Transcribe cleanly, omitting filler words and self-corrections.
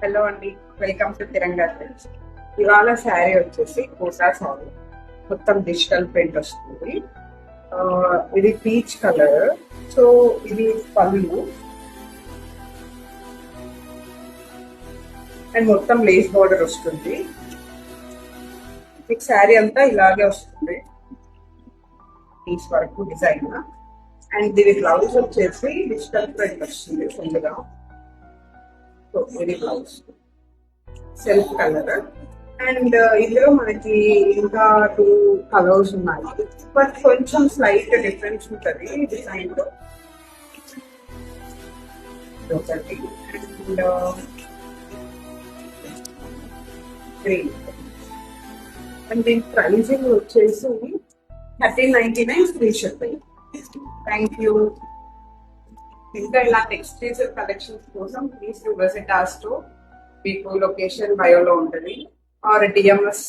Hello అండి, welcome to Tiranga trends. ఇవాళ శారీ వచ్చేసి కోటా శారీ, మొత్తం డిజిటల్ ప్రింట్ వస్తుంది. ఇది పీచ్ కలర్. సో ఇది పళ్ళు అండ్ మొత్తం లేస్ బార్డర్ వస్తుంది. మీకు శారీ అంతా ఇలాగే వస్తుంది, పీచ్ వరకు డిజైన్. అండ్ దీని బ్లౌజ్ వచ్చేసి డిజిటల్ ప్రింట్ వస్తుంది ఫుల్గా. సో ఇది బ్లౌజ్ సెల్ఫ్ కలర్. అండ్ ఇందులో మనకి ఇంకా 2 కలర్స్ ఉన్నాయి, బట్ కొంచెం స్లైట్ డిఫరెన్స్ ఉంటుంది డిజైన్ లో. ఒకటి అండ్ గ్రీన్. అండ్ దీని ప్రైజింగ్ వచ్చేసి 1399 ఫ్రీ షిప్పింగ్. Thank you. ఇంకా ఇలాంటి ఎక్స్క్లూజివ్ కలెక్షన్స్ కోసం please to visit our store. మీకు లొకేషన్ బయోలో ఉంటుంది, ఆర్ డిఎంఎస్